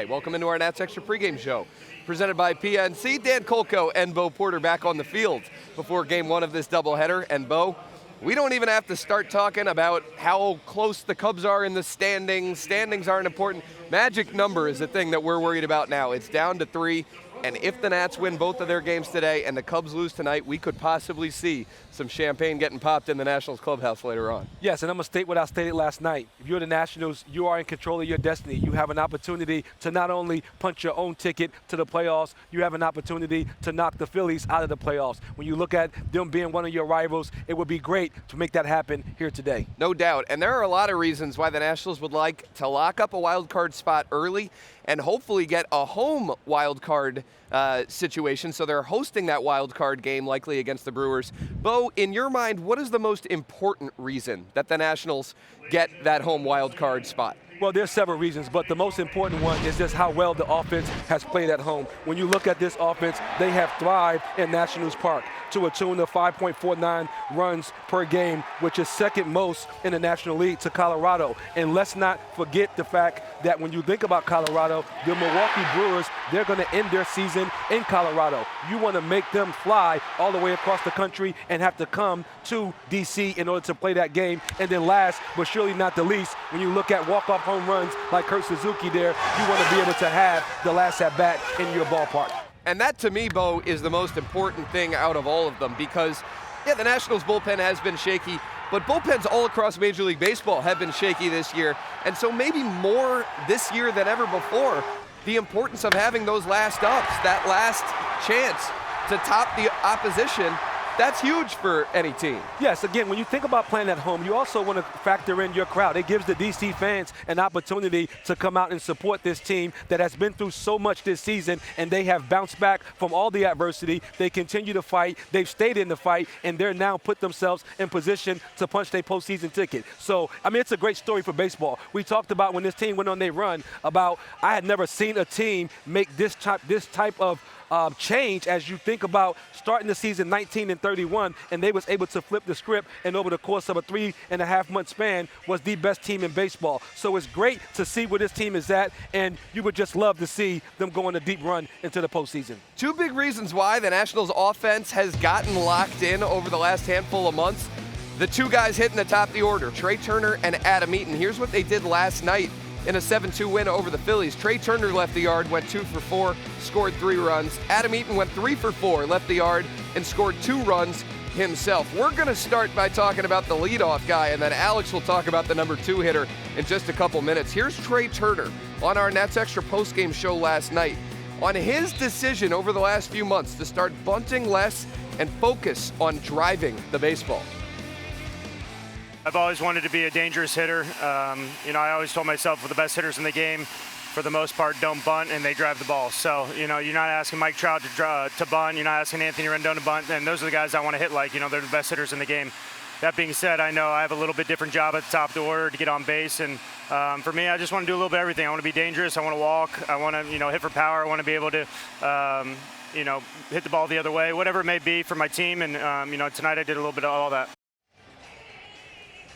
Hey, welcome into our Nats Extra pregame show, presented by PNC. Dan Kolko and Bo Porter back on the field before game one of this doubleheader. And Bo, we don't even have to start talking about how close the Cubs are in the standings. Standings aren't important. Magic number is the thing that we're worried about now. It's down to 3. And if the Nats win both of their games today and the Cubs lose tonight, we could possibly see some champagne getting popped in the Nationals clubhouse later on. Yes, and I'm going to state what I stated last night. If you're the Nationals, you are in control of your destiny. You have an opportunity to not only punch your own ticket to the playoffs, you have an opportunity to knock the Phillies out of the playoffs. When you look at them being one of your rivals, it would be great to make that happen here today. No doubt, and there are a lot of reasons why the Nationals would like to lock up a wild card spot early and hopefully get a home wild card situation. So they're hosting that wild card game likely against the Brewers. Bo, in your mind, what is the most important reason that the Nationals get that home wild card spot? Well, there's several reasons, but the most important one is just how well the offense has played at home. When you look at this offense, they have thrived in Nationals Park to a tune of 5.49 runs per game, which is second most in the National League to Colorado. And let's not forget the fact that when you think about Colorado, the Milwaukee Brewers, they're going to end their season in Colorado. You want to make them fly all the way across the country and have to come to D.C. in order to play that game. And then last, but surely not the least, when you look at walk-off home runs like Kurt Suzuki there, you want to be able to have the last at-bat in your ballpark. And that, to me, Bo, is the most important thing out of all of them because, yeah, the Nationals bullpen has been shaky, but bullpens all across Major League Baseball have been shaky this year. And so maybe more this year than ever before, the importance of having those last ups, that last chance to top the opposition, that's huge for any team. Yes, again, when you think about playing at home, you also want to factor in your crowd. It gives the DC fans an opportunity to come out and support this team that has been through so much this season, and they have bounced back from all the adversity. They continue to fight. They've stayed in the fight, and they're now put themselves in position to punch their postseason ticket. So, I mean, it's a great story for baseball. We talked about when this team went on their run about I had never seen a team make this type of change as you think about starting the season 19-31, and they was able to flip the script, and over the course of a 3.5-month span was the best team in baseball. So it's great to see where this team is at, and you would just love to see them go on a deep run into the postseason. Two big reasons why the Nationals offense has gotten locked in over the last handful of months. The two guys hitting the top of the order, Trey Turner and Adam Eaton. Here's what they did last night in a 7-2 win over the Phillies. Trey Turner left the yard, went 2 for 4, scored 3 runs. Adam Eaton went 3 for 4, left the yard, and scored 2 runs himself. We're going to start by talking about the leadoff guy, and then Alex will talk about the number 2 hitter in just a couple minutes. Here's Trey Turner on our Nats Extra postgame show last night on his decision over the last few months to start bunting less and focus on driving the baseball. I've always wanted to be a dangerous hitter. I always told myself, the best hitters in the game, for the most part, don't bunt and they drive the ball. So, you're not asking Mike Trout to bunt. You're not asking Anthony Rendon to bunt. And those are the guys I want to hit like. They're the best hitters in the game. That being said, I know I have a little bit different job at the top of the order to get on base. And for me, I just want to do a little bit of everything. I want to be dangerous. I want to walk. I want to, hit for power. I want to be able to, hit the ball the other way, whatever it may be for my team. And, tonight I did a little bit of all that.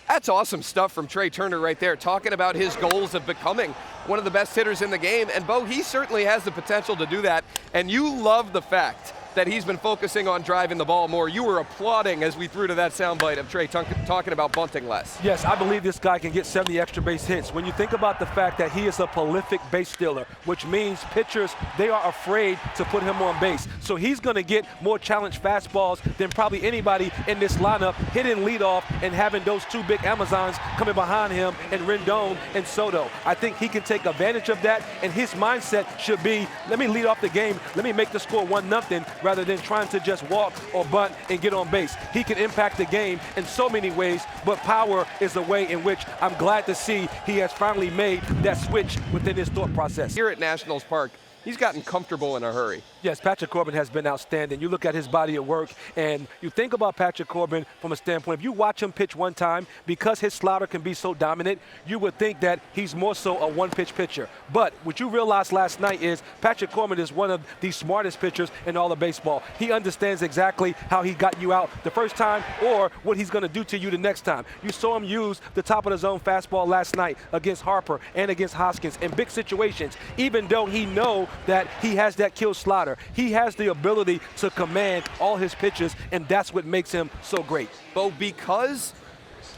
That's awesome stuff from Trey Turner right there, talking about his goals of becoming one of the best hitters in the game. And Bo, he certainly has the potential to do that. And you love the fact that he's been focusing on driving the ball more. You were applauding as we threw to that soundbite of Trey talking about bunting less. Yes, I believe this guy can get 70 extra base hits. When you think about the fact that he is a prolific base stealer, which means pitchers, they are afraid to put him on base. So he's going to get more challenged fastballs than probably anybody in this lineup, hitting leadoff and having those 2 big Amazons coming behind him and Rendon and Soto. I think he can take advantage of that, and his mindset should be, let me lead off the game, let me make the score 1-0, rather than trying to just walk or bunt and get on base. He can impact the game in so many ways, but power is the way in which I'm glad to see he has finally made that switch within his thought process. Here at Nationals Park, he's gotten comfortable in a hurry. Yes, Patrick Corbin has been outstanding. You look at his body of work, and you think about Patrick Corbin from a standpoint, if you watch him pitch one time, because his slider can be so dominant, you would think that he's more so a one-pitch pitcher. But what you realized last night is Patrick Corbin is one of the smartest pitchers in all of baseball. He understands exactly how he got you out the first time or what he's going to do to you the next time. You saw him use the top of the zone fastball last night against Harper and against Hoskins in big situations, even though he know that he has that kill slider. He has the ability to command all his pitches, and that's what makes him so great. Bo, because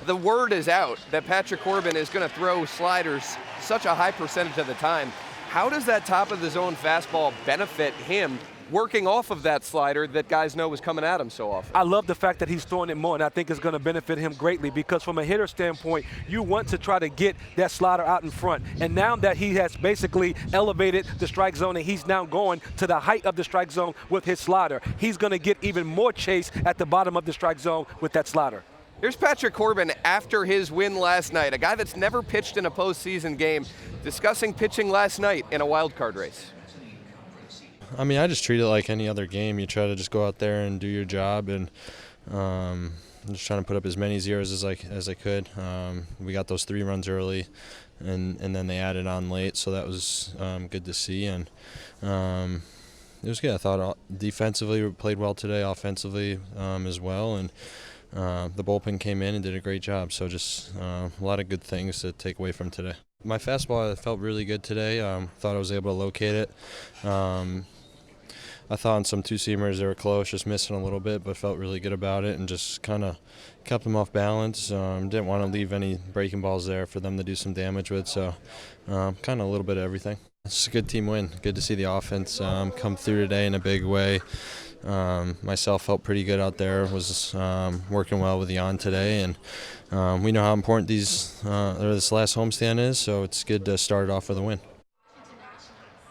the word is out that Patrick Corbin is going to throw sliders such a high percentage of the time, how does that top of the zone fastball benefit him working off of that slider that guys know is coming at him so often? I love the fact that he's throwing it more, and I think it's going to benefit him greatly because from a hitter standpoint, you want to try to get that slider out in front. And now that he has basically elevated the strike zone and he's now going to the height of the strike zone with his slider, he's going to get even more chase at the bottom of the strike zone with that slider. Here's Patrick Corbin after his win last night, a guy that's never pitched in a postseason game, discussing pitching last night in a wild card race. I mean, I just treat it like any other game. You try to just go out there and do your job, and I'm just trying to put up as many zeros as I could. We got those 3 runs early, and then they added on late, so that was good to see. And it was good. I thought defensively we played well today, offensively as well, and the bullpen came in and did a great job. So just a lot of good things to take away from today. My fastball felt really good today. Thought I was able to locate it. I thought on some two-seamers they were close, just missing a little bit, but felt really good about it and just kind of kept them off balance. Didn't want to leave any breaking balls there for them to do some damage with, so kind of a little bit of everything. It's a good team win. Good to see the offense come through today in a big way. Myself felt pretty good out there, was working well with Jan today, and we know how important this last homestand is, so it's good to start it off with a win.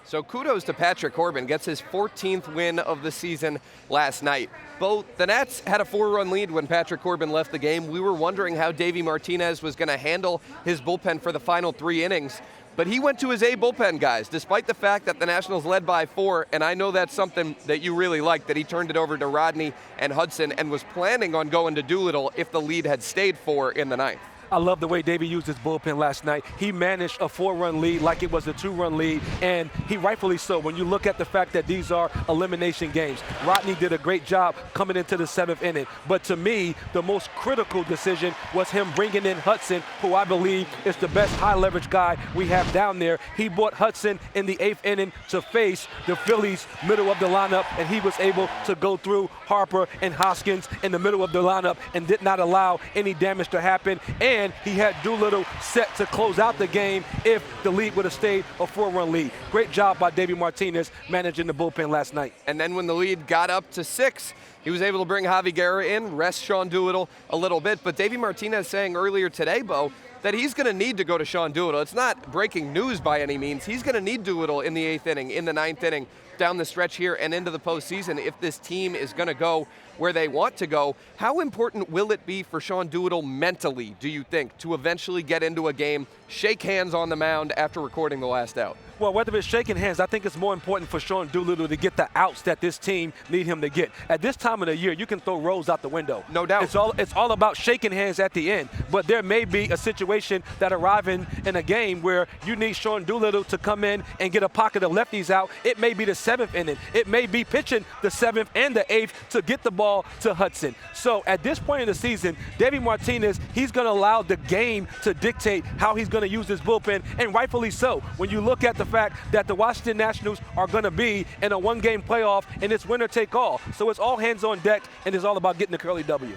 So kudos to Patrick Corbin, gets his 14th win of the season last night. Both the Nats had a 4-run lead when Patrick Corbin left the game. We were wondering how Davey Martinez was going to handle his bullpen for the final 3 innings. But he went to his A bullpen guys, despite the fact that the Nationals led by 4, and I know that's something that you really like, that he turned it over to Rodney and Hudson and was planning on going to Doolittle if the lead had stayed 4 in the 9th. I love the way Davey used his bullpen last night. He managed a 4-run lead like it was a 2-run lead, and he rightfully so. When you look at the fact that these are elimination games, Rodney did a great job coming into the 7th inning. But to me, the most critical decision was him bringing in Hudson, who I believe is the best high-leverage guy we have down there. He brought Hudson in the 8th inning to face the Phillies' middle of the lineup, and he was able to go through Harper and Hoskins in the middle of the lineup and did not allow any damage to happen. And he had Doolittle set to close out the game if the lead would have stayed a 4-run lead. Great job by Davey Martinez managing the bullpen last night. And then when the lead got up to 6, he was able to bring Javi Guerra in, rest Sean Doolittle a little bit. But Davey Martinez saying earlier today, Bo, that he's going to need to go to Sean Doolittle. It's not breaking news by any means. He's going to need Doolittle in the 8th inning, in the 9th inning, down the stretch here and into the postseason if this team is going to go where they want to go. How important will it be for Sean Doolittle mentally, do you think, to eventually get into a game, shake hands on the mound after recording the last out? Well, whether it's shaking hands, I think it's more important for Sean Doolittle to get the outs that this team need him to get. At this time of the year, you can throw Rose out the window. No doubt. It's all about shaking hands at the end. But there may be a situation that arriving in a game where you need Sean Doolittle to come in and get a pocket of lefties out. It may be the 7th inning. It may be pitching the 7th and the 8th to get the ball to Hudson. So at this point in the season, Davey Martinez, he's going to allow the game to dictate how he's going to use his bullpen, and rightfully so. When you look at the fact that the Washington Nationals are going to be in a 1-game playoff and it's winner take all. So it's all hands on deck and it's all about getting the Curly W.